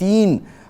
3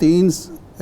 3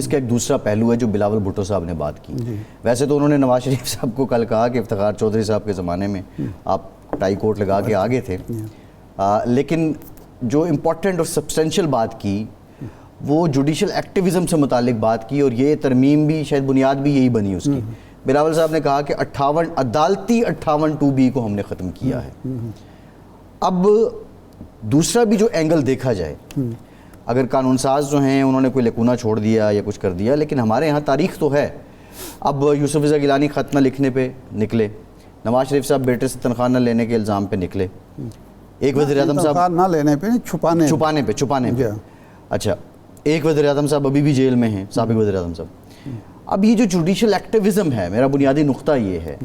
اس کا ایک دوسرا پہلو ہے جو بلاول بھٹو صاحب نے بات کی. ویسے تو انہوں نے نواز شریف صاحب کو کل کہا کہ افتخار چودھری صاحب کے زمانے میں آپ ٹائی کوٹ لگا کے آگے تھے, لیکن جو امپورٹنٹ اور سبسٹینشیل بات کی وہ جوڈیشل ایکٹیویزم سے متعلق بات کی, اور یہ ترمیم بھی شاید بنیاد بھی یہی بنی اس کی. بلاول صاحب نے کہا کہ 58 عدالتی 58(2)B کو ہم نے ختم کیا ہے. اب دوسرا بھی جو اینگل دیکھا جائے, اگر قانون ساز جو ہیں انہوں نے کوئی لکونہ چھوڑ دیا یا کچھ کر دیا, لیکن ہمارے یہاں تاریخ تو ہے. اب یوسف رضا گیلانی خط نہ لکھنے پہ نکلے, نواز شریف صاحب بیٹے سے تنخواہ نہ لینے کے الزام پہ نکلے, ایک وزیر اعظم صاحب نہ لینے پہ چھپانے پہ اچھا, ایک وزیر اعظم صاحب ابھی بھی جیل میں ہیں, سابق وزیر اعظم صاحب. اب یہ جو جوڈیشل ایکٹیویزم ہے, میرا بنیادی نقطہ یہ ہے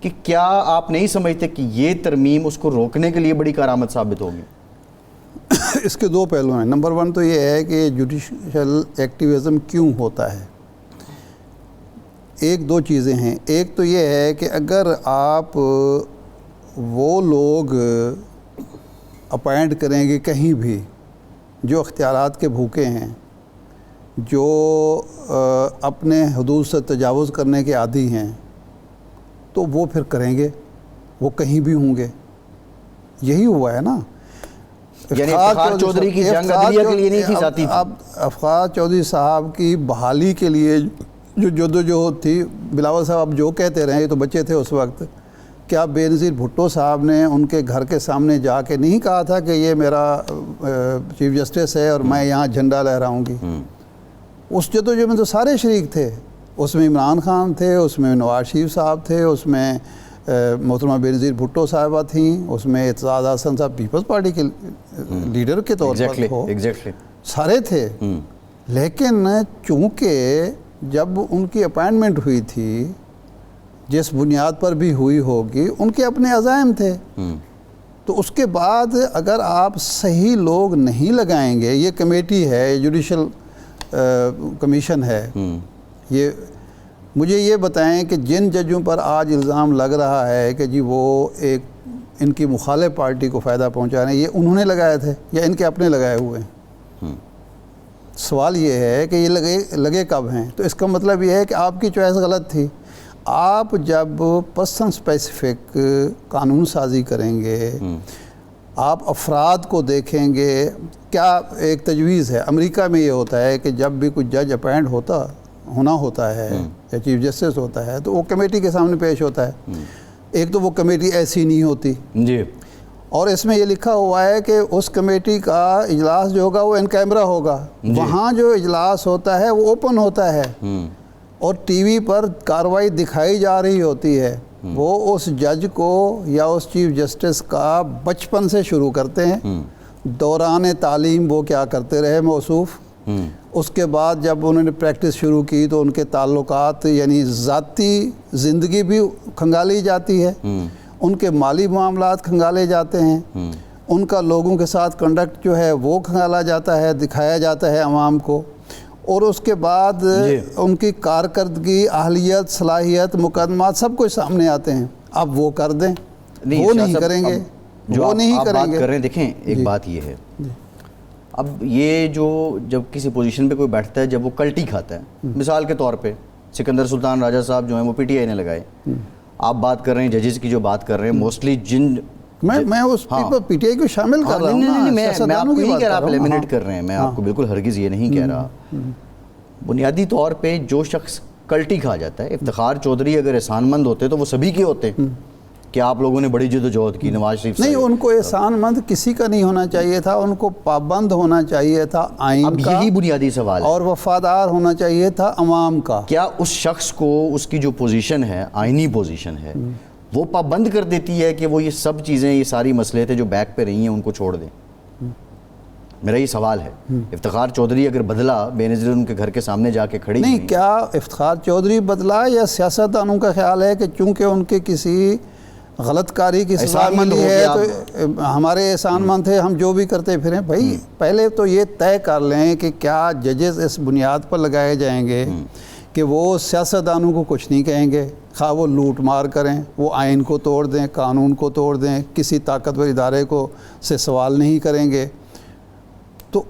کہ کیا آپ نہیں سمجھتے کہ یہ ترمیم اس کو روکنے کے لیے بڑی کارآمد ثابت ہوگی؟ اس کے دو پہلو ہیں. نمبر 1 تو یہ ہے کہ جوڈیشل ایکٹیویزم کیوں ہوتا ہے. ایک دو چیزیں ہیں. ایک تو یہ ہے کہ اگر آپ وہ لوگ اپائنٹ کریں گے کہیں بھی جو اختیارات کے بھوکے ہیں, جو اپنے حدود سے تجاوز کرنے کے عادی ہیں, تو وہ پھر کریں گے, وہ کہیں بھی ہوں گے. یہی ہوا ہے نا. یعنی افتخار چودھری کی جنگ عدلیہ کے لیے نہیں تھی ذاتی تھی. اب افتخار چودھری صاحب کی بحالی کے لیے جو جدوجہد تھی, بلاول صاحب اب جو کہتے رہے, یہ تو بچے تھے اس وقت, کیا بے نظیر بھٹو صاحب نے ان کے گھر کے سامنے جا کے نہیں کہا تھا کہ یہ میرا چیف جسٹس ہے اور میں یہاں جھنڈا لہراؤں گی؟ اس جدوجہد میں تو سارے شریک تھے. اس میں عمران خان تھے, اس میں نواز شریف صاحب تھے, اس میں محترمہ بے نظیر بھٹو صاحبہ تھیں, اس میں اعتزاز احسن صاحب پیپلز پارٹی کے لیڈر کے طور پر ہو, سارے تھے. لیکن چونکہ جب ان کی اپائنٹمنٹ ہوئی تھی, جس بنیاد پر بھی ہوئی ہوگی, ان کے اپنے عزائم تھے, تو اس کے بعد اگر آپ صحیح لوگ نہیں لگائیں گے, یہ کمیٹی ہے, جوڈیشل کمیشن ہے, یہ مجھے یہ بتائیں کہ جن ججوں پر آج الزام لگ رہا ہے کہ جی وہ ایک ان کی مخالف پارٹی کو فائدہ پہنچا رہے ہیں, یہ انہوں نے لگائے تھے یا ان کے اپنے لگائے ہوئے ہیں؟ سوال یہ ہے کہ یہ لگے کب ہیں. تو اس کا مطلب یہ ہے کہ آپ کی چوائس غلط تھی. آپ جب پرسن اسپیسیفک قانون سازی کریں گے, آپ افراد کو دیکھیں گے. کیا ایک تجویز ہے, امریکہ میں یہ ہوتا ہے کہ جب بھی کوئی جج اپائنٹ ہونا ہوتا ہے یا چیف جسٹس ہوتا ہے, تو وہ کمیٹی کے سامنے پیش ہوتا ہے. ایک تو وہ کمیٹی ایسی نہیں ہوتی جی, اور اس میں یہ لکھا ہوا ہے کہ اس کمیٹی کا اجلاس جو ہوگا وہ ان کیمرہ ہوگا. وہاں جو اجلاس ہوتا ہے وہ اوپن ہوتا ہے, اور ٹی وی پر کارروائی دکھائی جا رہی ہوتی ہے. وہ اس جج کو یا اس چیف جسٹس کا بچپن سے شروع کرتے ہیں, دوران تعلیم وہ کیا کرتے رہے موصوف, اس کے بعد جب انہوں نے پریکٹس شروع کی تو ان کے تعلقات یعنی ذاتی زندگی بھی کھنگالی جاتی ہے, ان کے مالی معاملات کھنگالے جاتے ہیں, ان کا لوگوں کے ساتھ کنڈکٹ جو ہے وہ کھنگالا جاتا ہے, دکھایا جاتا ہے عوام کو, اور اس کے بعد ان کی کارکردگی, اہلیت, صلاحیت, مقدمات سب کچھ سامنے آتے ہیں. اب وہ کر دیں, وہ نہیں کریں گے, وہ نہیں کریں گے. دیکھیں ایک بات یہ ہے, اب یہ جو جب کسی پوزیشن پہ کوئی بیٹھتا ہے, جب وہ کلٹی کھاتا ہے, مثال کے طور پہ سکندر سلطان راجہ صاحب جو ہیں وہ پی ٹی آئی نے لگائے. آپ بات کر رہے ہیں ججز کی, جو بات کر رہے ہیں موسٹلی جن میں اس پی ٹی آئی کو شامل کر رہا ہوں. نہیں, میں آپ کو نہیں کہہ رہا آپ ایلیمنیٹ کر رہے ہیں, میں آپ کو بالکل ہرگز یہ نہیں کہہ رہا. بنیادی طور پہ جو شخص کلٹی کھا جاتا ہے, افتخار چودھری اگر احسان مند ہوتے تو وہ سبھی کے ہوتے کہ آپ لوگوں نے بڑی جدوجہد کی. نواز شریف نہیں, ان کو احسان مند کسی کا نہیں ہونا چاہیے تھا, ان کو پابند ہونا چاہیے تھا آئین کا. اب یہی بنیادی سوال ہے, اور وفادار ہونا چاہیے تھا عوام کا. کیا اس شخص کو اس کی جو پوزیشن ہے, آئینی پوزیشن ہے, وہ پابند کر دیتی ہے کہ وہ یہ سب چیزیں, یہ ساری مسئلے تھے جو بیک پہ رہی ہیں, ان کو چھوڑ دیں؟ میرا یہ سوال ہے. افتخار چودھری اگر بدلا, بے نظیر ان کے گھر کے سامنے جا کے کھڑی نہیں, کیا افتخار چودھری بدلا یا سیاستدانوں کا خیال ہے کہ چونکہ ان کے کسی غلط کاری کی سزا ملی ہے تو ہمارے احسان مند تھے, ہم جو بھی کرتے پھریں؟ بھائی پہلے تو یہ طے کر لیں کہ کیا ججز اس بنیاد پر لگائے جائیں گے کہ وہ سیاستدانوں کو کچھ نہیں کہیں گے, خواہ وہ لوٹ مار کریں, وہ آئین کو توڑ دیں, قانون کو توڑ دیں, کسی طاقتور ادارے کو سے سوال نہیں کریں گے. تو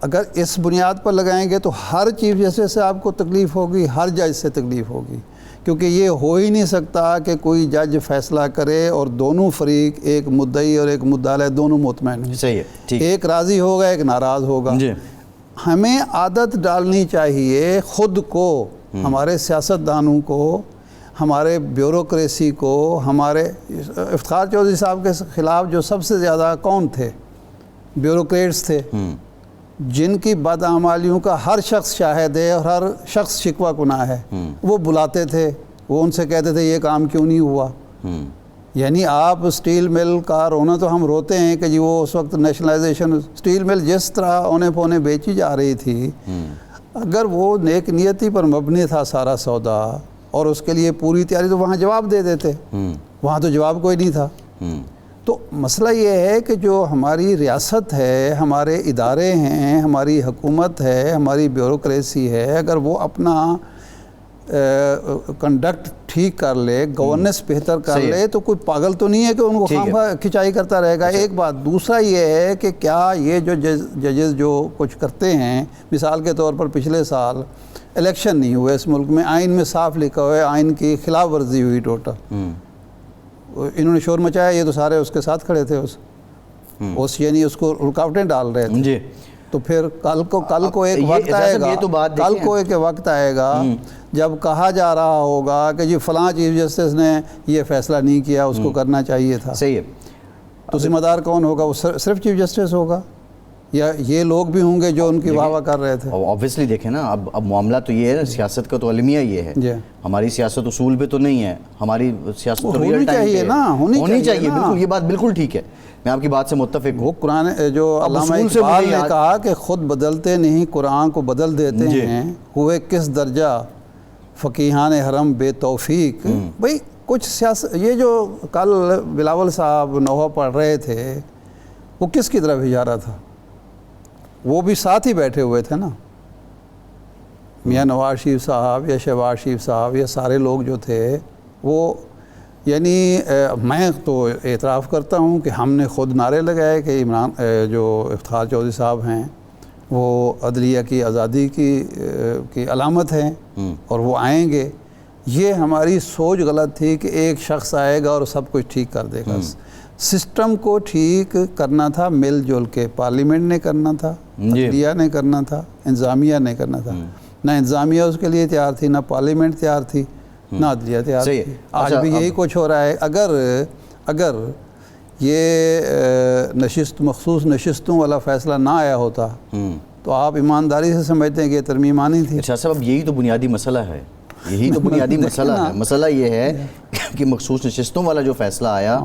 اگر اس بنیاد پر لگائیں گے تو ہر چیف جسٹس سے آپ کو تکلیف ہوگی، ہر جج سے تکلیف ہوگی، کیونکہ یہ ہو ہی نہیں سکتا کہ کوئی جج فیصلہ کرے اور دونوں فریق، ایک مدعی اور ایک مدعا علیہ، دونوں مطمئن ہوں۔ صحیح ہے، ٹھیک، ایک راضی ہوگا، ایک ناراض ہوگا۔ جی ہمیں عادت ڈالنی چاہیے خود کو، ہمارے سیاستدانوں کو، ہمارے بیوروکریسی کو، ہمارے افتخار چودھری صاحب کے خلاف جو سب سے زیادہ کون تھے؟ بیوروکریٹس تھے، جن کی بدعمالیوں کا ہر شخص شاہد ہے اور ہر شخص شکوہ کناں ہے۔ وہ بلاتے تھے، وہ ان سے کہتے تھے یہ کام کیوں نہیں ہوا۔ یعنی آپ اسٹیل مل کا رونا تو ہم روتے ہیں کہ جی وہ اس وقت نیشنلائزیشن، اسٹیل مل جس طرح اونے پونے بیچی جا رہی تھی، اگر وہ نیک نیتی پر مبنی تھا سارا سودا اور اس کے لیے پوری تیاری، تو وہاں جواب دے دیتے، وہاں تو جواب کوئی نہیں تھا۔ تو مسئلہ یہ ہے کہ جو ہماری ریاست ہے، ہمارے ادارے ہیں، ہماری حکومت ہے، ہماری بیوروکریسی ہے، اگر وہ اپنا کنڈکٹ ٹھیک کر لے، گورننس بہتر کر لے، تو کوئی پاگل تو نہیں ہے کہ ان کو خواہ کھچائی کرتا رہے گا۔ ایک بات، دوسرا یہ ہے کہ کیا یہ جو ججز جو کچھ کرتے ہیں، مثال کے طور پر پچھلے سال الیکشن نہیں ہوئے اس ملک میں، آئین میں صاف لکھا ہوا ہے آئین کی خلاف ورزی ہوئی ٹوٹل، انہوں نے شور مچایا، یہ تو سارے اس کے ساتھ کھڑے تھے، اس یعنی اس کو رکاوٹیں ڈال رہے تھے۔ تو پھر کل کو ایک وقت آئے گا، کل کو ایک وقت آئے گا جب کہا جا رہا ہوگا کہ جی فلاں چیف جسٹس نے یہ فیصلہ نہیں کیا، اس کو کرنا چاہیے تھا۔ صحیح ہے، تو ذمہ دار کون ہوگا؟ وہ صرف چیف جسٹس ہوگا یا یہ لوگ بھی ہوں گے جو ان کی واہ واہ کر رہے تھے؟ آبویسلی دیکھیں نا، اب معاملہ تو یہ ہے نا، سیاست کا تو المیہ یہ ہے، ہماری سیاست اصول پہ تو نہیں ہے، ہماری سیاست تو ریئل ٹائم پہ ہے، ہونی چاہیے، بالکل، یہ بات بالکل ٹھیک ہے، میں آپ کی بات سے متفق ہوں۔ وہ قرآن جو علامہ اقبال نے کہا کہ خود بدلتے نہیں قرآن کو بدل دیتے ہیں، ہوئے کس درجہ فقیہان حرم بے توفیق۔ بھئی کچھ سیاست، یہ جو کل بلاول صاحب نوحہ پڑھ رہے تھے، وہ کس کی طرف اشارہ تھا؟ وہ بھی ساتھ ہی بیٹھے ہوئے تھے نا، میاں نواز شریف صاحب یا شہباز شریف صاحب، یہ سارے لوگ جو تھے وہ، یعنی میں تو اعتراف کرتا ہوں کہ ہم نے خود نعرے لگائے کہ جو افتخار چودھری صاحب ہیں وہ عدلیہ کی آزادی کی علامت ہیں اور وہ آئیں گے۔ یہ ہماری سوچ غلط تھی کہ ایک شخص آئے گا اور سب کچھ ٹھیک کر دے گا۔ سسٹم کو ٹھیک کرنا تھا مل جل کے، پارلیمنٹ نے کرنا تھا، عدلیہ نے کرنا تھا، انتظامیہ نے کرنا تھا۔ نہ انتظامیہ اس کے لیے تیار تھی، نہ پارلیمنٹ تیار تھی، نہ عدلیہ تیار تھی۔ آج بھی یہی کچھ ہو رہا ہے۔ اگر یہ مخصوص نشستوں والا فیصلہ نہ آیا ہوتا تو آپ ایمانداری سے سمجھتے ہیں کہ یہ ترمیم آنی تھی۔ اچھا صاحب، اب یہی تو بنیادی مسئلہ ہے، یہی تو بنیادی مسئلہ ہے۔ مسئلہ یہ ہے کہ مخصوص نشستوں والا جو فیصلہ آیا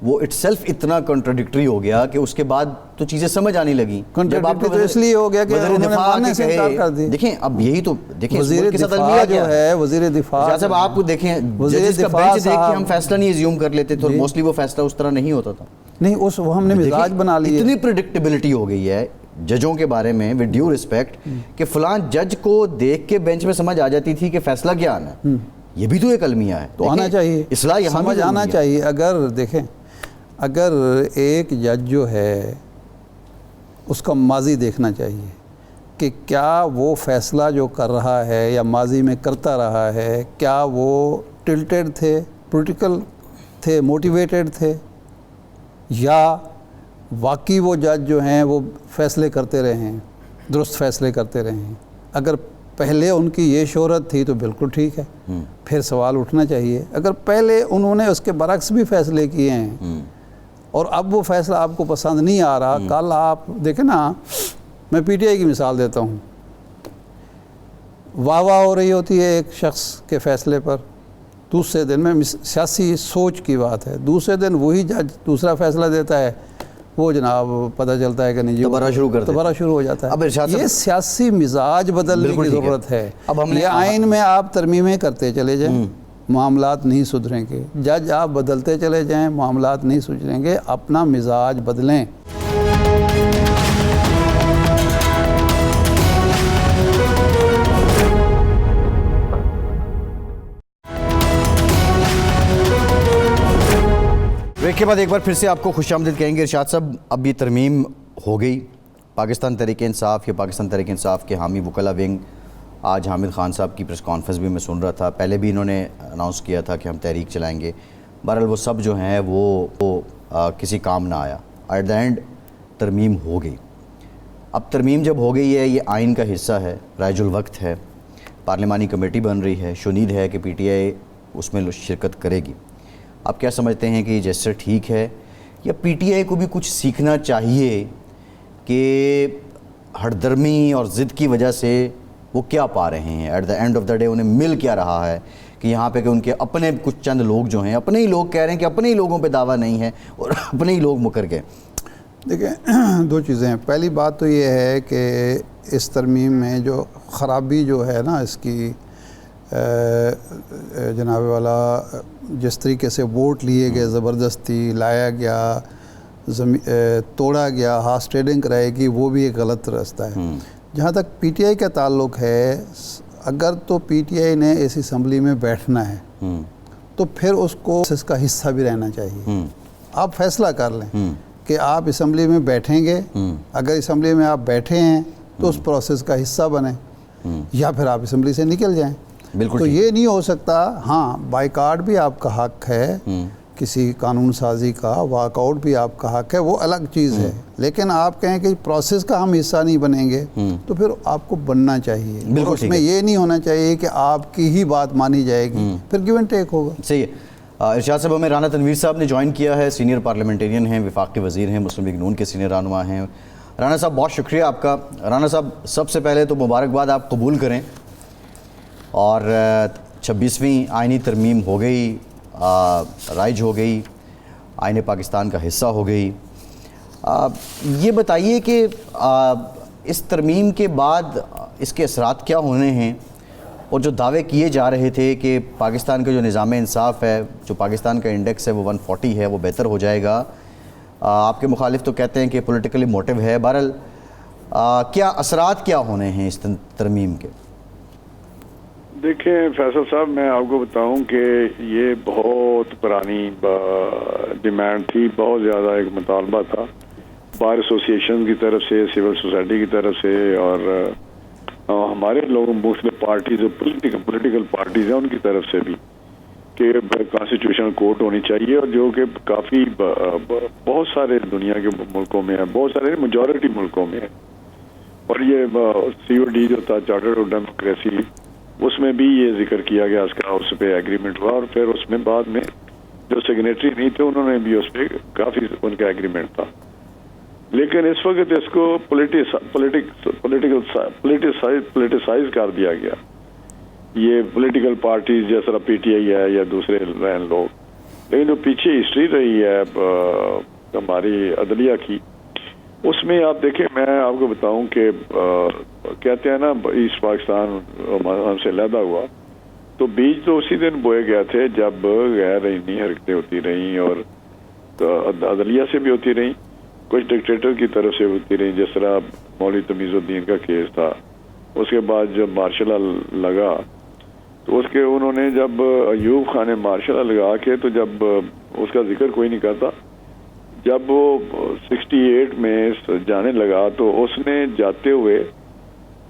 وہ اٹ سیلف اتنا کنٹراڈکٹری ہو گیا کہ اس کے بعد تو چیزیں سمجھ آنے لگیں۔ کنٹراڈکٹری تو اس لیے ہو گیا کہ انہوں نے ماننے سے انکار کر دی۔ دیکھیں اب یہی تو دیکھیں، وزیر دفاع جو ہے، وزیر دفاع صاحب آپ دیکھیں، ججز کا بینچ دیکھ کے ہم فیصلہ نہیں ایزیوم کر لیتے تھے اور موسٹلی وہ فیصلہ اس طرح نہیں ہوتا تھا۔ نہیں، وہ ہم نے مزاج بنا لیا۔ اتنی پریڈکٹیبلٹی ہو گئی ہے ججوں کے بارے میں، ود ڈیو ریسپیکٹ، کہ فلاں جج کو دیکھ کے بینچ میں سمجھ آ جاتی تھی کہ فیصلہ کیا آنا ہے۔ یہ بھی تو ایک المیہ ہے، تو آنا چاہیے، اصلاح یہاں سمجھ آنا چاہیے۔ اگر دیکھیں، اگر ایک جج جو ہے اس کا ماضی دیکھنا چاہیے کہ کیا وہ فیصلہ جو کر رہا ہے یا ماضی میں کرتا رہا ہے، کیا وہ ٹلٹڈ تھے، پولیٹیکل تھے، موٹیویٹڈ تھے، یا واقعی وہ جج جو ہیں وہ فیصلے کرتے رہے ہیں، درست فیصلے کرتے رہے ہیں۔ اگر پہلے ان کی یہ شہرت تھی تو بالکل ٹھیک ہے، پھر سوال اٹھنا چاہیے۔ اگر پہلے انہوں نے اس کے برعکس بھی فیصلے کیے ہیں اور اب وہ فیصلہ آپ کو پسند نہیں آ رہا، کل آپ دیکھیں نا، میں پی ٹی آئی کی مثال دیتا ہوں، واہ واہ ہو رہی ہوتی ہے ایک شخص کے فیصلے پر، دوسرے دن میں سیاسی سوچ کی بات ہے، دوسرے دن وہی جج دوسرا فیصلہ دیتا ہے، وہ جناب پتہ چلتا ہے کہ نہیں، دوبارہ شروع ہو جاتا ہے۔ یہ سیاسی مزاج بدلنے کی ضرورت ہے۔ یہ آئین میں آپ ترمیمیں کرتے چلے جائیں، معاملات نہیں سدھریں گے۔ جج آپ بدلتے چلے جائیں، معاملات نہیں سدھریں گے۔ اپنا مزاج بدلیں۔ بریک کے بعد ایک بار پھر سے آپ کو خوش آمدید کہیں گے۔ ارشاد صاحب، اب یہ ترمیم ہو گئی پاکستان تحریک انصاف یا پاکستان تحریک انصاف کے حامی وکلاء ونگ آج حامد خان صاحب کی پریس کانفرنس بھی میں سن رہا تھا. پہلے بھی انہوں نے اناؤنس کیا تھا کہ ہم تحریک چلائیں گے. بہرحال وہ سب جو ہیں وہ کسی کام نہ آیا. ایٹ دا اینڈ ترمیم ہو گئی. اب ترمیم جب ہو گئی ہے, یہ آئین کا حصہ ہے, رائج الوقت ہے, پارلیمانی کمیٹی بن رہی ہے, شنید ہے کہ پی ٹی آئی اس میں شرکت کرے گی. آپ کیا سمجھتے ہیں کہ یہ جیسر ٹھیک ہے, یا پی ٹی آئی کو بھی کچھ سیکھنا چاہیے کہ ہردرمی اور ضد کی وجہ سے وہ کیا پا رہے ہیں؟ At the end of the day انہیں مل کیا رہا ہے کہ یہاں پہ کہ ان کے اپنے کچھ چند لوگ جو ہیں, اپنے ہی لوگ کہہ رہے ہیں کہ اپنے ہی لوگوں پہ دعویٰ نہیں ہے اور اپنے ہی لوگ مکر گئے. دیکھیں, دو چیزیں ہیں. پہلی بات تو یہ ہے کہ اس ترمیم میں جو خرابی جو ہے نا اس کی, جناب والا, جس طریقے سے ووٹ لیے گئے, زبردستی لایا گیا, توڑا گیا, ہارس ٹریڈنگ کرائی گئی, وہ بھی ایک غلط راستہ ہے. جہاں تک پی ٹی آئی کا تعلق ہے, اگر تو پی ٹی آئی نے اس اسمبلی میں بیٹھنا ہے تو پھر اس کو اس کا حصہ بھی رہنا چاہیے. آپ فیصلہ کر لیں کہ آپ اسمبلی میں بیٹھیں گے. اگر اسمبلی میں آپ بیٹھے ہیں تو اس پروسیس کا حصہ بنیں, یا پھر آپ اسمبلی سے نکل جائیں. بالکل. تو یہ نہیں ہو سکتا. ہاں, بائیکاٹ بھی آپ کا حق ہے, کسی قانون سازی کا واک آؤٹ بھی آپ کا حق ہے, وہ الگ چیز ہے. لیکن آپ کہیں کہ پروسیس کا ہم حصہ نہیں بنیں گے تو پھر آپ کو بننا چاہیے. بالکل. اس میں یہ نہیں ہونا چاہیے کہ آپ کی ہی بات مانی جائے گی, پھر گیو اینڈ ٹیک ہوگا. صحیح ہے. ارشاد صاحب, ہمیں رانا تنویر صاحب نے جوائن کیا ہے, سینئر پارلیمنٹیرین ہیں, وفاقی وزیر ہیں, مسلم لیگ نون کے سینئر رہنما ہیں. رانا صاحب بہت شکریہ آپ کا. رانا صاحب, سب سے پہلے تو مبارکباد آپ قبول کریں, اور 26ویں آئینی ترمیم ہو گئی, رائج ہو گئی, آئین پاکستان کا حصہ ہو گئی. یہ بتائیے کہ اس ترمیم کے بعد اس کے اثرات کیا ہونے ہیں, اور جو دعوے کیے جا رہے تھے کہ پاکستان کا جو نظام انصاف ہے, جو پاکستان کا انڈیکس ہے وہ 140 ہے, وہ بہتر ہو جائے گا. آپ کے مخالف تو کہتے ہیں کہ پولیٹیکلی موٹیو ہے. بہرحال کیا اثرات کیا ہونے ہیں اس ترمیم کے؟ دیکھیں فیصل صاحب, میں آپ کو بتاؤں کہ یہ بہت پرانی ڈیمانڈ تھی, بہت زیادہ ایک مطالبہ تھا بار ایسوسیشن کی طرف سے, سول سوسائٹی کی طرف سے, اور ہمارے لوگوں مختلف پارٹیز, پولیٹیکل پارٹیز ہیں, ان کی طرف سے بھی, کہ کانسٹیٹیوشنل کورٹ ہونی چاہیے, اور جو کہ کافی بہت سارے دنیا کے ملکوں میں ہے, بہت سارے میجورٹی ملکوں میں ہے. اور یہ COD جو تھا, چارٹر آف ڈیموکریسی, اس میں بھی یہ ذکر کیا گیا, اس کا اس پہ ایگریمنٹ ہوا, اور پھر اس میں بعد میں جو سگنیٹری نہیں تھے انہوں نے بھی اس پہ کافی ان کا ایگریمنٹ تھا. لیکن اس وقت اس کو پولیٹیسائز کر دیا گیا. یہ پولیٹیکل پارٹیز جیسا پی ٹی آئی ہے یا دوسرے لوگ, لیکن جو پیچھے ہسٹری رہی ہے ہماری عدلیہ کی, اس میں آپ دیکھیں, میں آپ کو بتاؤں کہ کہتے ہیں نا ایسٹ پاکستان ہم سے علیحدہ ہوا, تو بیج تو اسی دن بوئے گئے تھے جب غیر آئینی حرکتیں ہوتی رہیں, اور عدلیہ سے بھی ہوتی رہیں, کچھ ڈکٹیٹر کی طرف سے ہوتی رہیں, جس طرح مولوی تمیز الدین کا کیس تھا. اس کے بعد جب مارشل لا لگا تو اس کے انہوں نے جب ایوب خان نے مارشل لا لگا کے, تو جب اس کا ذکر کوئی نہیں کرتا, جب وہ 68 میں جانے لگا تو اس نے جاتے ہوئے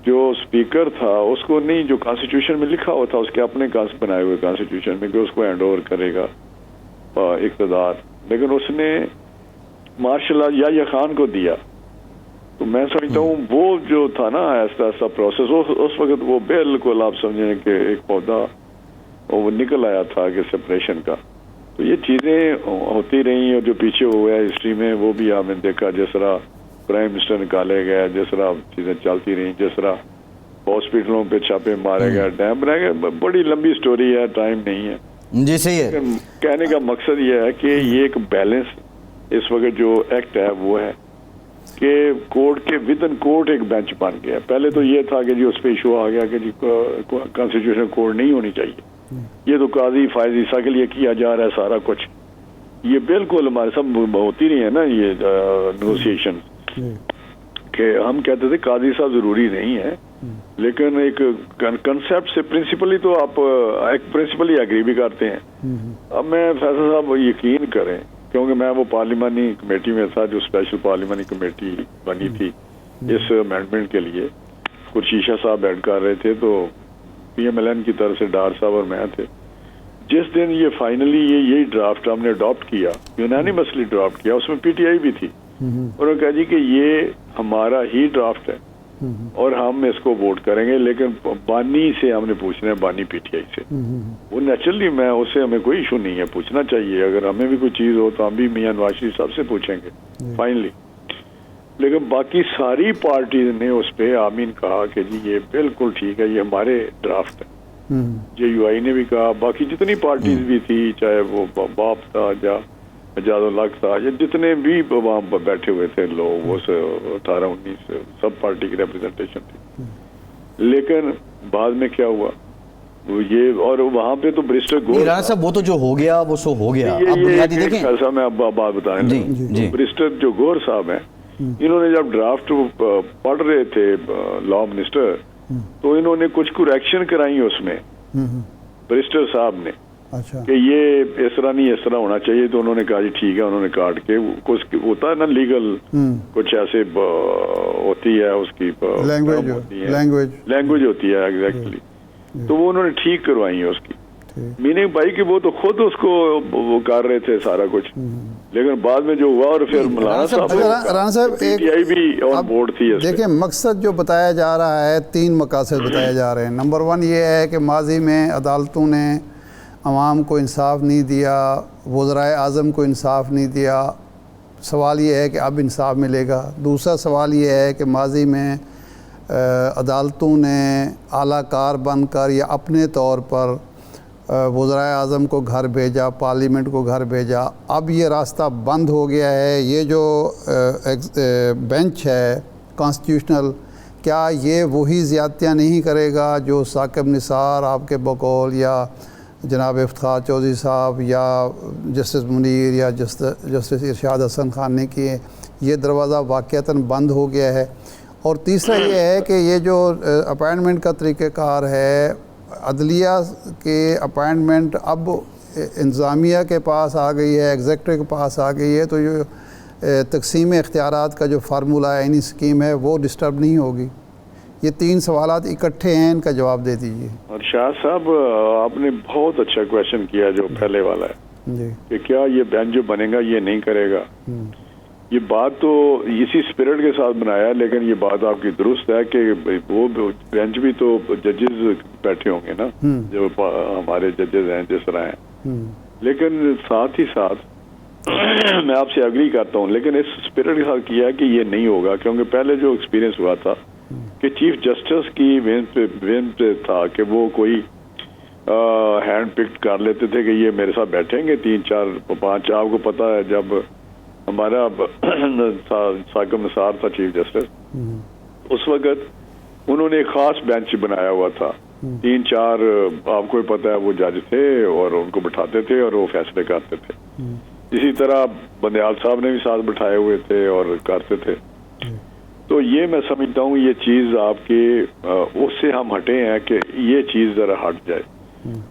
جو اسپیکر تھا اس کو نہیں, جو کانسٹیٹیوشن میں لکھا ہوا تھا اس کے اپنے بنائے ہوئے کانسٹیٹیوشن میں کہ اس کو ہینڈ اوور کرے گا اقتدار, لیکن اس نے مارشل لا یا خان کو دیا. تو میں سمجھتا ہوں وہ جو تھا نا ایسا ایسا پروسیس, اس وقت وہ بالکل آپ سمجھیں کہ ایک پودا وہ نکل آیا تھا کہ سپریشن کا. تو یہ چیزیں ہوتی رہیں, اور جو پیچھے ہوا ہے ہسٹری میں وہ بھی آپ نے دیکھا, جس طرح پرائم منسٹر نکالے گئے, جس طرح چیزیں چلتی رہیں, جس طرح ہاسپٹلوں پہ چھاپے مارے گئے, ڈیم بنائے گئے, بڑی لمبی سٹوری ہے, ٹائم نہیں ہے. جی صحیح ہے. کہنے کا مقصد یہ ہے کہ یہ ایک بیلنس اس وقت جو ایکٹ ہے وہ ہے کہ کورٹ کے ود ان کورٹ ایک بینچ بن گیا. پہلے تو یہ تھا کہ جی اس پہ ایشو آ گیا کہ جی کانسٹیٹیوشن کورٹ نہیں ہونی چاہیے, یہ تو قاضی فائز عیسیٰ کے لیے کیا جا رہا ہے سارا کچھ. یہ بالکل ہمارے سب ہوتی نہیں ہے نا یہ نیگوسیشن, کہ ہم کہتے تھے قاضی صاحب ضروری نہیں ہے, لیکن ایک کنسیپٹ سے پرنسپلی تو آپ ایک پرنسپلی ایگری بھی کرتے ہیں. اب میں فیصل صاحب یقین کریں, کیونکہ میں وہ پارلیمانی کمیٹی میں تھا جو اسپیشل پارلیمانی کمیٹی بنی تھی اس امینڈمنٹ کے لیے. خورشیشہ صاحب ایڈ کر رہے تھے تو پی ایم ایل این کی طرف سے ڈار صاحب اور میں تھے. جس دن یہ فائنلی یہی ڈرافٹ ہم نے اڈاپٹ کیا, یونانیمسلی اڈاپٹ کیا, اس میں پی ٹی آئی بھی تھی, انہوں نے کہا جی کہ یہ ہمارا ہی ڈرافٹ ہے اور ہم اس کو ووٹ کریں گے, لیکن بانی سے ہم نے پوچھنا ہے, بانی پی ٹی آئی سے. وہ نیچرلی میں اس سے ہمیں کوئی ایشو نہیں ہے, پوچھنا چاہیے. اگر ہمیں بھی کوئی چیز ہو تو ہم بھی میاں نواز شریف صاحب سے پوچھیں گے فائنلی. لیکن باقی ساری پارٹیز نے اس پہ آمین کہا کہ جی یہ بالکل ٹھیک ہے, یہ ہمارے ڈرافٹ ہے. جے یو آئی نے بھی کہا, باقی جتنی پارٹیز بھی تھی, چاہے وہ باپ تھا یا اجاز الحق تھا یا جتنے بھی وہاں بیٹھے ہوئے تھے لوگ, وہ 18-19 سب پارٹی کی ریپرزنٹیشن تھی. لیکن بعد میں کیا ہوا یہ, اور وہاں پہ تو بریسٹر گور رانا صاحب وہ تو جو ہو گیا وہ سو ہو گیا. اب بنیادی دیکھیں ایسا میں اب بات بتائیں, بریسٹر جو گور صاحب ہیں, انہوں نے جب ڈرافٹ پڑھ رہے تھے لا منسٹر, تو انہوں نے کچھ کریکشن کرائی اس میں بریسٹر صاحب نے, کہ یہ اس طرح نہیں اس طرح ہونا چاہیے. تو انہوں نے کہا جی ٹھیک ہے, انہوں نے کاٹ کے کچھ ہوتا ہے نا لیگل کچھ ایسے ہوتی ہے اس کی لینگویج ہوتی ہے ایگزیکٹلی, تو وہ انہوں نے ٹھیک کروائی ہے اس کی میننگ بھائی کہ وہ تو خود اس کو وہ کر رہے تھے سارا کچھ, لیکن بعد میں جو ہوا, اور پھر مولانا صاحب پی ٹی آئی بھی آن بورڈ تھی. دیکھیں مقصد جو بتایا جا رہا ہے, 3 مقاصد بتائے جا رہے ہیں. نمبر 1 یہ ہے کہ ماضی میں عدالتوں نے عوام کو انصاف نہیں دیا, وزرائے اعظم کو انصاف نہیں دیا. سوال یہ ہے کہ اب انصاف ملے گا. دوسرا سوال یہ ہے کہ ماضی میں عدالتوں نے اعلیٰ کار بن کر یا اپنے طور پر وزرائے اعظم کو گھر بھیجا, پارلیمنٹ کو گھر بھیجا. اب یہ راستہ بند ہو گیا ہے. یہ جو بینچ ہے کانسٹیٹیوشنل, کیا یہ وہی زیادتیاں نہیں کرے گا جو ثاقب نثار آپ کے بقول یا جناب افتخار چودھری صاحب یا جسٹس منیر یا جسٹس ارشاد حسن خان نے کیے؟ یہ دروازہ واقعتاً بند ہو گیا ہے. اور تیسرا یہ ہے کہ یہ جو اپائنٹمنٹ کا طریقہ کار ہے, عدلیہ کے اپائنٹمنٹ اب انتظامیہ کے پاس آ گئی ہے, ایگزیکٹو کے پاس آ گئی ہے, تو یہ تقسیم اختیارات کا جو فارمولہ ہے, یعنی اسکیم ہے, وہ ڈسٹرب نہیں ہوگی. یہ 3 سوالات اکٹھے ہیں, ان کا جواب دے دیجیے. اور شاہ صاحب آپ نے بہت اچھا کویشچن کیا جو پہلے والا ہے جی, کہ کیا یہ بینچ جو بنے گا یہ نہیں کرے گا. یہ بات تو اسی اسپرٹ کے ساتھ بنایا, لیکن یہ بات آپ کی درست ہے کہ وہ بینچ بھی تو ججز بیٹھے ہوں گے نا, جو ہمارے ججز ہیں جس طرح ہیں. لیکن ساتھ ہی ساتھ میں آپ سے اگری کرتا ہوں, لیکن اس اسپرٹ کے ساتھ کیا کہ یہ نہیں ہوگا, کیونکہ پہلے جو ایکسپیرینس ہوا تھا کہ چیف جسٹس کی وین پہ تھا کہ وہ کوئی ہینڈ پک کر لیتے تھے کہ یہ میرے ساتھ بیٹھیں گے 3-4-5. آپ کو پتا ہے جب ہمارا ثاقب نثار تھا چیف جسٹس, اس وقت انہوں نے ایک خاص بینچ بنایا ہوا تھا, 3-4 آپ کو پتا ہے وہ جج تھے, اور ان کو بٹھاتے تھے اور وہ فیصلے کرتے تھے. اسی طرح بندیال صاحب نے بھی ساتھ بٹھائے ہوئے تھے اور کرتے تھے. تو یہ میں سمجھتا ہوں یہ چیز آپ کے اس سے ہم ہٹے ہیں کہ یہ چیز ذرا ہٹ جائے.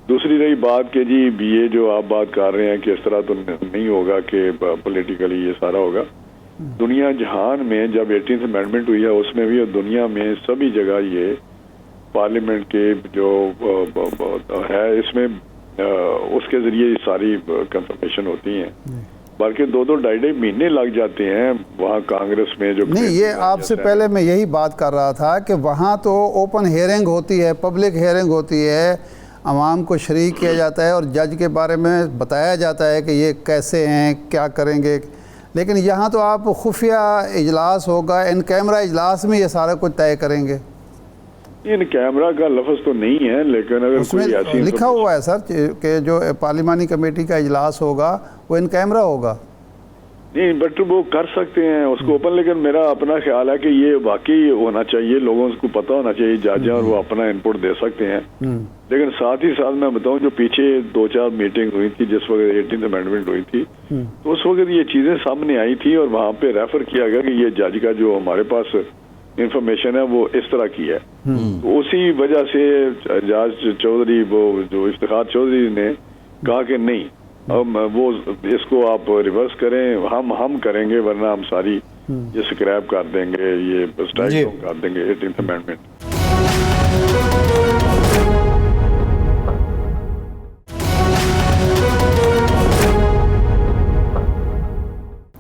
دوسری رہی بات کہ جی یہ جو آپ بات کر رہے ہیں کہ اس طرح تو نہیں ہوگا کہ پولیٹیکلی یہ سارا ہوگا. دنیا جہان میں جب 18th امینڈمنٹ ہوئی ہے, اس میں بھی اور دنیا میں سبھی جگہ یہ پارلیمنٹ کے جو ہے اس میں اس کے ذریعے ساری کنفرمیشن ہوتی ہیں. بلکہ 2-2-2.5 مہینے لگ جاتے ہیں وہاں کانگریس میں. جو نہیں, یہ آپ سے پہلے میں یہی بات کر رہا تھا کہ وہاں تو اوپن ہیئرنگ ہوتی ہے, پبلک ہیئرنگ ہوتی ہے, عوام کو شریک کیا جاتا ہے اور جج کے بارے میں بتایا جاتا ہے کہ یہ کیسے ہیں, کیا کریں گے. لیکن یہاں تو آپ خفیہ اجلاس ہوگا, ان کیمرہ اجلاس میں یہ سارا کچھ طے کریں گے. ان کیمرہ کا لفظ تو نہیں ہے, لیکن اگر اس میں لکھا ہوا ہے سر کہ جو پارلیمانی کمیٹی کا اجلاس ہوگا وہ ان کیمرہ ہوگا. نہیں, بٹ وہ کر سکتے ہیں اس کو اوپن, لیکن میرا اپنا خیال ہے کہ یہ واقعی ہونا چاہیے, لوگوں کو پتہ ہونا چاہیے جج ہیں, اور وہ اپنا انپٹ دے سکتے ہیں. لیکن ساتھ ہی ساتھ میں بتاؤں جو پیچھے 2-4 میٹنگ ہوئی تھی جس وقت 18th امینڈمنٹ ہوئی تھی, تو اس وقت یہ چیزیں سامنے آئی تھی اور وہاں پہ ریفر کیا گیا کہ یہ جج کا جو ہمارے پاس انفارمیشن ہے وہ اس طرح کی ہے. تو اسی وجہ سے جج چودھری وہ جو افتخار چودھری نے کہا کہ نہیں, اب وہ اس کو آپ ریورس کریں, ہم کریں گے, ورنہ ہم ساری یہ سکریپ کر دیں گے، یہ اسٹرائک کر دیں گے 18th امینڈمنٹ۔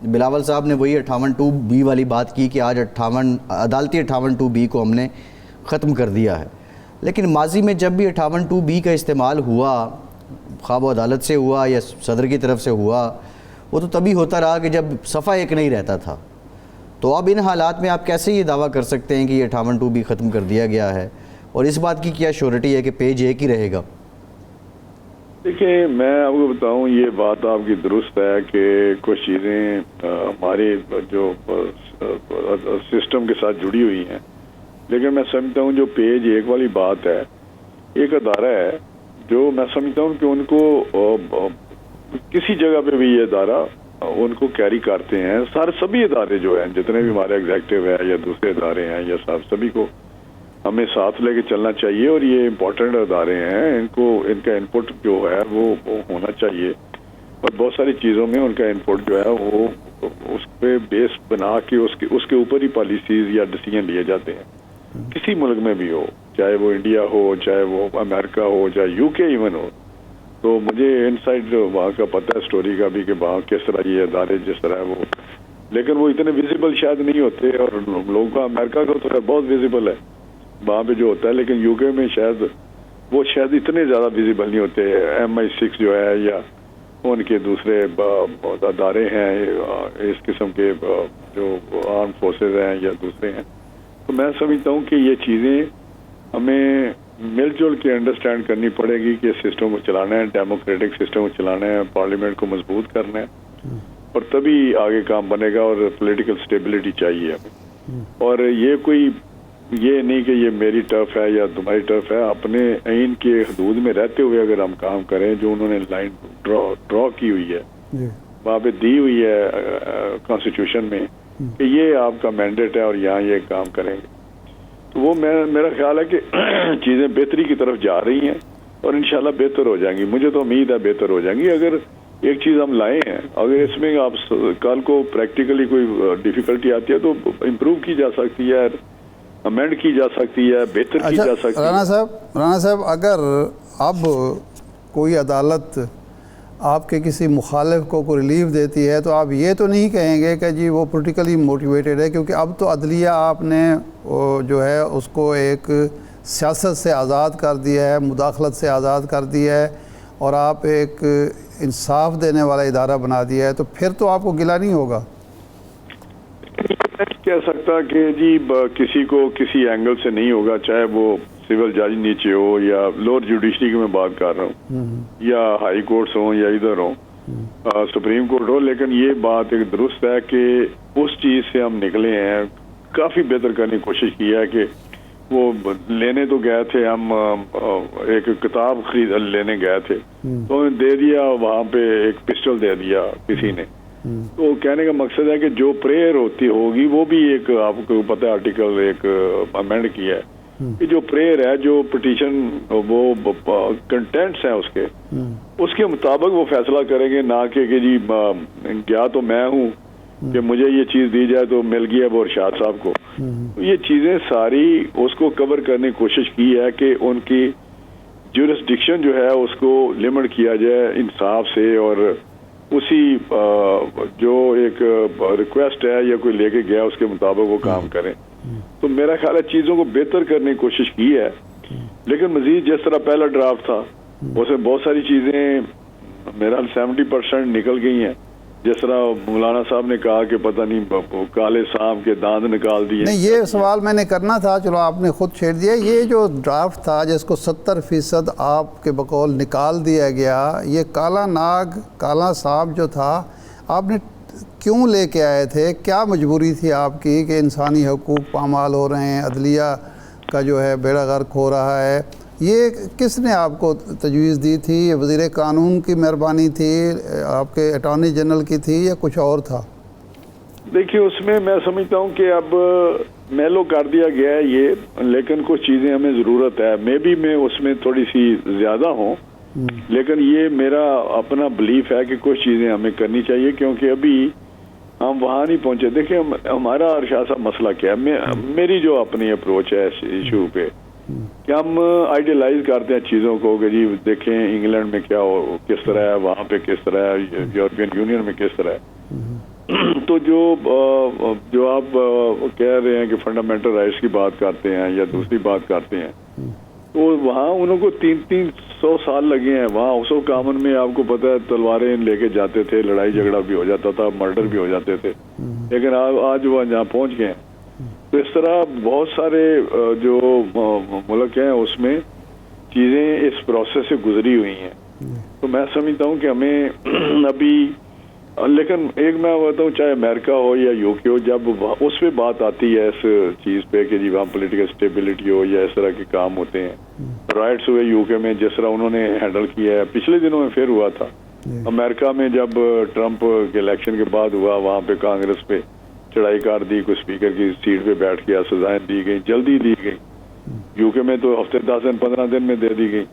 بلاول صاحب نے وہی 58(2)B والی بات کی کہ آج عدالتی 58(2)B کو ہم نے ختم کر دیا ہے، لیکن ماضی میں جب بھی 58(2)B کا استعمال ہوا، خواہ وہ عدالت سے ہوا یا صدر کی طرف سے ہوا، وہ تو تبھی ہوتا رہا کہ جب صفحہ ایک نہیں رہتا تھا۔ تو اب ان حالات میں آپ کیسے یہ دعویٰ کر سکتے ہیں کہ یہ 58(2)B ختم کر دیا گیا ہے، اور اس بات کی کیا شیورٹی ہے کہ پیج ایک ہی رہے گا؟ دیکھیں، میں آپ کو بتاؤں، یہ بات آپ کی درست ہے کہ کچھ چیزیں ہمارے جو سسٹم کے ساتھ جڑی ہوئی ہیں، لیکن میں سمجھتا ہوں جو پیج ایک والی بات ہے، ایک ادارہ ہے جو میں سمجھتا ہوں کہ ان کو کسی جگہ پہ بھی یہ ادارہ ان کو کیری کرتے ہیں، سبھی ادارے جو ہیں، جتنے بھی ہمارے ایگزیکٹو ہے یا دوسرے ادارے ہیں یا سبھی کو ہمیں ساتھ لے کے چلنا چاہیے، اور یہ امپورٹنٹ ادارے ہیں، ان کا انپٹ جو ہے وہ ہونا چاہیے، اور بہت ساری چیزوں میں ان کا انپٹ جو ہے وہ اس پہ بیس بنا کے اس کے اوپر ہی پالیسیز یا ڈیسیجن لیے جاتے ہیں، کسی ملک میں بھی ہو، چاہے وہ انڈیا ہو، چاہے وہ امریکہ ہو، چاہے UK ایون ہو۔ تو مجھے ان سائڈ وہاں کا پتہ ہے اسٹوری کا بھی کہ وہاں کس طرح یہ ادارے جس طرح وہ، لیکن وہ اتنے ویزیبل شاید نہیں ہوتے، اور لوگوں کا امریکہ کا تو بہت ویزیبل ہے وہاں پہ جو ہوتا ہے، لیکن UK میں شاید اتنے زیادہ ویزیبل نہیں ہوتے۔ MI6 جو ہے یا ان کے دوسرے ادارے ہیں اس قسم کے جو آرم فورسز ہیں یا دوسرے ہیں، تو میں سمجھتا ہوں کہ یہ چیزیں ہمیں مل جل کے انڈرسٹینڈ کرنی پڑے گی کہ سسٹم کو چلانا ہے، ڈیموکریٹک سسٹم کو چلانا ہے، پارلیمنٹ کو مضبوط کرنا ہے، اور تبھی آگے کام بنے گا، اور پولیٹیکل سٹیبلٹی چاہیے ہمیں۔ اور یہ نہیں کہ یہ میری ٹرف ہے یا تمہاری ٹرف ہے، اپنے آئین کے حدود میں رہتے ہوئے اگر ہم کام کریں، جو انہوں نے لائن ڈرا کی ہوئی ہے، وہاں پہ دی ہوئی ہے کانسٹیٹیوشن میں کہ یہ آپ کا مینڈیٹ ہے اور یہاں یہ کام کریں گے، تو وہ میرا خیال ہے کہ چیزیں بہتری کی طرف جا رہی ہیں، اور انشاءاللہ بہتر ہو جائیں گی۔ مجھے تو امید ہے بہتر ہو جائیں گی۔ اگر ایک چیز ہم لائے ہیں، اگر اس میں آپ کل کو پریکٹیکلی کوئی ڈیفیکلٹی آتی ہے تو امپروو کی جا سکتی ہے، امینڈ کی جا سکتی ہے، بہتر کی جا سکتی ہے۔ رانا صاحب، اگر اب کوئی عدالت آپ کے کسی مخالف کو ریلیف دیتی ہے تو آپ یہ تو نہیں کہیں گے کہ جی وہ پولیٹیکلی موٹیویٹڈ ہے، کیونکہ اب تو عدلیہ آپ نے جو ہے اس کو ایک سیاست سے آزاد کر دیا ہے، مداخلت سے آزاد کر دیا ہے، اور آپ ایک انصاف دینے والا ادارہ بنا دیا ہے، تو پھر تو آپ کو گلہ نہیں ہوگا؟ نہیں کہہ سکتا کہ جی کسی کو کسی اینگل سے نہیں ہوگا، چاہے وہ سول جج نیچے ہو یا لوور جوڈیشری کی میں بات کر رہا ہوں، یا ہائی کورٹس ہوں یا ادھر ہوں، سپریم کورٹ ہو، لیکن یہ بات ایک درست ہے کہ اس چیز سے ہم نکلے ہیں، کافی بہتر کرنے کی کوشش کی ہے کہ وہ لینے تو گئے تھے، ہم ایک کتاب لینے گئے تھے تو انہیں دے دیا، وہاں پہ ایک پسٹل دے دیا کسی نے، تو کہنے کا مقصد ہے کہ جو پریئر ہوگی وہ بھی ایک، آپ کو پتہ ہے آرٹیکل ایک امینڈ کیا ہے کہ جو پریئر ہے، جو پٹیشن وہ کنٹینٹس ہیں اس کے مطابق وہ فیصلہ کریں گے، نہ کہ جی گیا تو میں ہوں کہ مجھے یہ چیز دی جائے تو مل گیا وہ ارشاد صاحب کو۔ یہ چیزیں ساری اس کو کور کرنے کی کوشش کی ہے کہ ان کی جورسڈکشن جو ہے اس کو لمٹ کیا جائے انصاف سے، اور اسی جو ایک ریکویسٹ ہے یا کوئی لے کے گیا اس کے مطابق وہ کام کریں۔ تو میرا خیال ہے چیزوں کو بہتر کرنے کی کوشش کی ہے، لیکن مزید جس طرح پہلا ڈرافٹ تھا اس میں بہت ساری چیزیں میرا 70% نکل گئی ہیں، جس طرح مولانا صاحب نے کہا کہ پتہ نہیں کالے سانپ کے داند نکال دیے۔ نہیں، یہ سوال میں نے کرنا تھا، چلو آپ نے خود چھیڑ دیا۔ یہ جو ڈرافٹ تھا جس کو 70% آپ کے بقول نکال دیا گیا، یہ کالا ناگ، کالا سانپ جو تھا، آپ نے کیوں لے کے آئے تھے؟ کیا مجبوری تھی آپ کی کہ انسانی حقوق پامال ہو رہے ہیں، عدلیہ کا جو ہے بیڑا غرق ہو رہا ہے؟ یہ کس نے آپ کو تجویز دی تھی؟ یہ وزیر قانون کی مہربانی تھی، آپ کے اٹارنی جنرل کی تھی، یا کچھ اور تھا؟ دیکھیے اس میں سمجھتا ہوں کہ اب میلو کر دیا گیا ہے یہ، لیکن کچھ چیزیں ہمیں ضرورت ہے، میں اس میں تھوڑی سی زیادہ ہوں، لیکن یہ میرا اپنا بلیف ہے کہ کچھ چیزیں ہمیں کرنی چاہیے، کیونکہ ابھی ہم وہاں نہیں پہنچے. دیکھیں ہمارا ارشاد صاحب مسئلہ کیا ہے, میری جو اپنی اپروچ ہے اس ایشو پہ کہ ہم آئیڈیلائز کرتے ہیں چیزوں کو کہ جی دیکھیں انگلینڈ میں کیا ہو کس طرح ہے, وہاں پہ کس طرح ہے, یورپین یونین میں کس طرح ہے. تو جو آپ کہہ رہے ہیں کہ فنڈامنٹل رائٹس کی بات کرتے ہیں یا دوسری بات کرتے ہیں, تو وہاں انہوں کو 300 سال لگے ہیں. وہاں اس کامن میں آپ کو پتہ ہے تلواریں لے کے جاتے تھے, لڑائی جھگڑا بھی ہو جاتا تھا, مرڈر بھی ہو جاتے تھے, لیکن آج وہ جہاں پہنچ گئے ہیں. تو اس طرح بہت سارے جو ملک ہیں اس میں چیزیں اس پروسیس سے گزری ہوئی ہیں. تو میں سمجھتا ہوں کہ ہمیں ابھی, لیکن ایک میں بتاؤں چاہے امریکہ ہو یا یو کے ہو, جب اس پہ بات آتی ہے اس چیز پہ کہ جی وہاں پولیٹیکل اسٹیبلٹی ہو یا اس طرح کے کام ہوتے ہیں, رائٹس ہوئے یو کے میں جس طرح انہوں نے ہینڈل کیا ہے, پچھلے دنوں میں پھر ہوا تھا امریکہ میں جب ٹرمپ کے الیکشن کے بعد ہوا, وہاں پہ کانگریس پہ چڑھائی کر دی, کوئی اسپیکر کی سیٹ پہ بیٹھ گیا, سزائیں دی گئی, جلدی دی گئی. یو کے میں تو ہفتے 10 دن 15 دن میں دے دی گئی.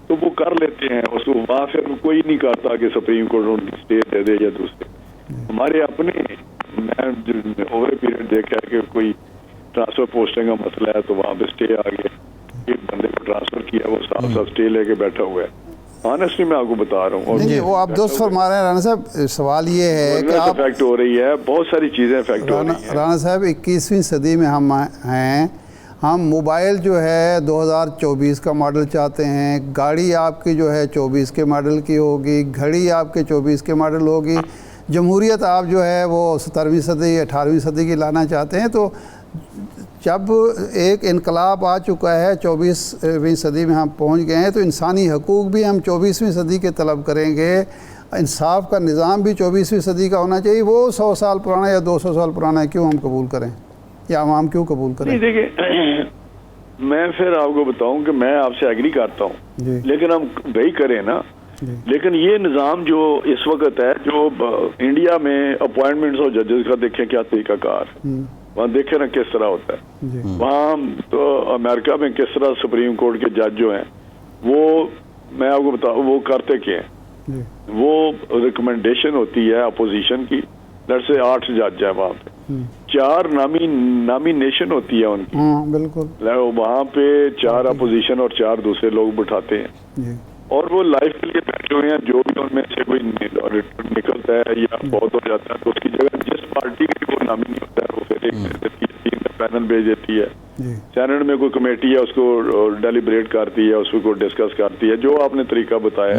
تو وہ کر لیتے ہیں اس کو, وہاں پھر کوئی نہیں کرتا کہ سپریم کورٹ اسٹے دے دے یا دوسرے. ہمارے اپنے میں اوور پیریڈ دیکھا ہے کہ کوئی ٹرانسفر پوسٹنگ کا مسئلہ ہے تو وہاں پہ اسٹے آ گیا, ایک بندے کو ٹرانسفر کیا, وہ ساتھ ساتھ اسٹے لے کے بیٹھا ہوا ہے. آنیسٹلی میں آپ کو بتا رہا ہوں. نہیں وہ آپ دوست فرما رہے ہیں رانا صاحب, سوال یہ ہے کہ آپ افیکٹ ہو رہی ہے, بہت ساری چیزیں افیکٹ ہو رہی ہیں. رانا صاحب 21ویں صدی میں ہم ہیں, ہم موبائل جو ہے 2024 کا ماڈل چاہتے ہیں, گاڑی آپ کی جو ہے 24 کے ماڈل کی ہوگی, گھڑی آپ کے 24 کے ماڈل ہوگی, جمہوریت آپ جو ہے وہ 17ویں صدی 18ویں صدی کی لانا چاہتے ہیں. تو جب ایک انقلاب آ چکا ہے, 24ویں صدی میں ہم پہنچ گئے ہیں, تو انسانی حقوق بھی ہم 24ویں صدی کے طلب کریں گے. انصاف کا نظام بھی 24ویں صدی کا ہونا چاہیے. وہ 100 سال پرانا یا 200 سال پرانا ہے, کیوں ہم قبول کریں یا عوام کیوں قبول کریں؟ نہیں دیکھیں, میں پھر آپ کو بتاؤں کہ میں آپ سے ایگری کرتا ہوں, لیکن ہم وہی کریں نا. لیکن یہ نظام جو اس وقت ہے, جو انڈیا میں اپوائنٹمنٹس اور ججز کا دیکھیں کیا طریقہ کار ہے, وہاں دیکھیں نا کس طرح ہوتا ہے. وہاں تو امریکہ میں کس طرح سپریم کورٹ کے جج جو ہیں وہ, میں آپ کو بتاؤں وہ کرتے کیا ہیں, وہ ریکمنڈیشن ہوتی ہے اپوزیشن کی, در سے 8 جج ہیں وہاں پہ, 4 نامینیشن ہوتی ہے ان کی. بالکل وہاں پہ 4 اپوزیشن اور 4 دوسرے لوگ بٹھاتے ہیں, اور وہ لائف کے لیے بیٹھے ہوئے ہیں. جو بھی ان میں سے کوئی نکلتا ہے یا بہت ہو جاتا ہے تو اس کی جگہ جس پارٹی کی وہ نامینی ہوتا ہے وہ پھر ایک پینل بھیج دیتی ہے. سینٹ میں کوئی کمیٹی ہے اس کو ڈیلیبریٹ کرتی ہے, اس کو ڈسکس کرتی ہے, جو آپ نے طریقہ بتایا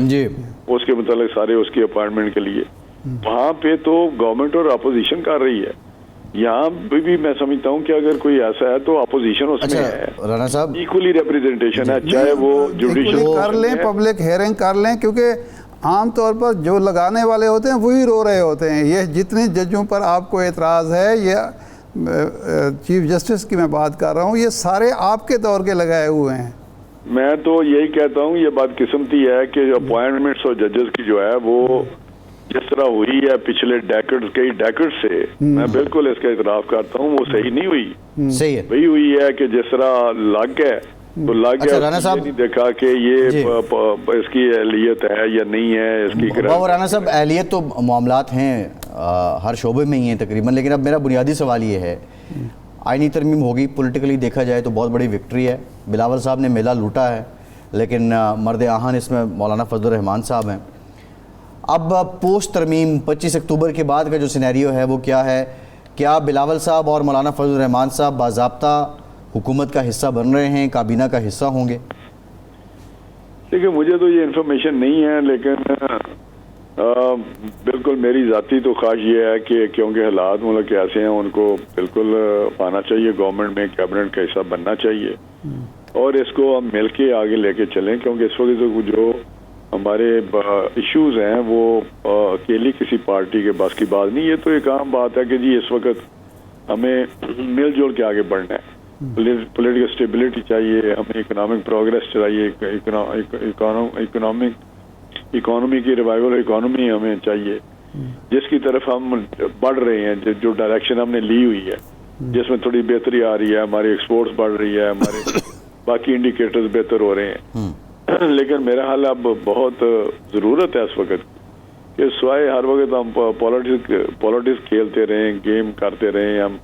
اس کے متعلق سارے اس کی اپوائنٹمنٹ کے لیے. وہاں پہ تو گورنمنٹ اور اپوزیشن کر رہی ہے. یہاں بھی میں سمجھتا ہوں کہ اگر کوئی ایسا ہے تو اپوزیشن اس میں ہے, رانا صاحب ایکولی ریپریزنٹیشن ہے, چاہے وہ جوڈیشل کر لیں, پبلک ہیئرنگ کر لیں, کیونکہ عام طور پر جو لگانے والے ہوتے ہیں وہی رو رہے ہوتے ہیں. یہ جتنے ججوں پر آپ کو اعتراض ہے, یہ چیف جسٹس کی میں بات کر رہا ہوں, یہ سارے آپ کے دور کے لگائے ہوئے ہیں. میں تو یہی کہتا ہوں, یہ بات قسمتی ہے کہ اپوائنٹمنٹس اور ججز کی جو ہے وہ جس طرح ہوئی ہے پچھلے کئی ڈیکڈ سے, میں بالکل اس کا اعتراف کرتا ہوں, وہ صحیح نہیں ہوئی. صحیح ہے, وہی ہوئی ہے کہ جس طرح لگ گئے تو لگ گیا, نہیں دیکھا کہ یہ اس کی اہلیت ہے یا نہیں ہے, اس کی. رانا صاحب اہلیت تو معاملات ہیں ہر شعبے میں ہی ہیں تقریباً, لیکن اب میرا بنیادی سوال یہ ہے, آئینی ترمیم ہوگی, پولیٹیکلی دیکھا جائے تو بہت بڑی وکٹری ہے. بلاول صاحب نے میلہ لوٹا ہے, لیکن مرد آہن اس میں مولانا فضل الرحمان صاحب ہیں. اب پوسٹ ترمیم 25 اکتوبر کے بعد کا جو سینیریو ہے وہ کیا ہے؟ کیا بلاول صاحب اور مولانا فضل الرحمان صاحب باضابطہ حکومت کا حصہ بن رہے ہیں, کابینہ کا حصہ ہوں گے؟ دیکھیں مجھے تو یہ انفارمیشن نہیں ہے, لیکن بالکل میری ذاتی تو خواہش یہ ہے کہ کیونکہ حالات ملک کے ایسے ہیں, ان کو بالکل آنا چاہیے, گورنمنٹ میں کیبنٹ کا حصہ بننا چاہیے, اور اس کو ہم مل کے آگے لے کے چلیں. کیونکہ اس وقت جو ہمارے ایشوز ہیں وہ اکیلی کسی پارٹی کے بس کی بات نہیں. یہ تو ایک عام بات ہے کہ جی اس وقت ہمیں مل جل کے آگے بڑھنا ہے. پولیٹیکل اسٹیبلٹی چاہیے, ہمیں اکنامک پروگریس چاہیے, اکانومی کی ریوائول اکانومی ہمیں چاہیے, جس کی طرف ہم بڑھ رہے ہیں, جو ڈائریکشن ہم نے لی ہوئی ہے, جس میں تھوڑی بہتری آ رہی ہے, ہماری ایکسپورٹس بڑھ رہی ہے, ہمارے باقی انڈیکیٹرز بہتر ہو رہے ہیں. لیکن میرا حال اب بہت ضرورت ہے اس وقت کہ سوائے ہر وقت ہم پالیٹکس کھیلتے رہیں، گیم کرتے رہیں، ہم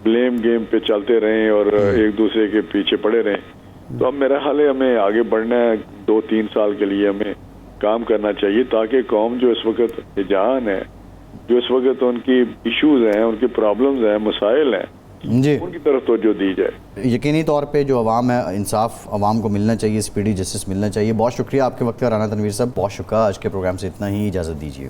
بلیم گیم پہ چلتے رہیں اور ایک دوسرے کے پیچھے پڑے رہیں، تو اب میرا حال ہے ہمیں آگے بڑھنا ہے. 2-3 سال کے لیے ہمیں کام کرنا چاہیے تاکہ قوم جو اس وقت جہان ہے، جو اس وقت ان کی ایشوز ہیں، ان کی پرابلمز ہیں، مسائل ہیں، جی ان کی طرف توجہ دی جائے. یقینی طور پہ جو عوام ہے، انصاف عوام کو ملنا چاہیے، اسپیڈی جسٹس ملنا چاہیے. بہت شکریہ آپ کے وقت کا رانا تنویر صاحب. بہت شکریہ. آج کے پروگرام سے اتنا ہی، اجازت دیجیے.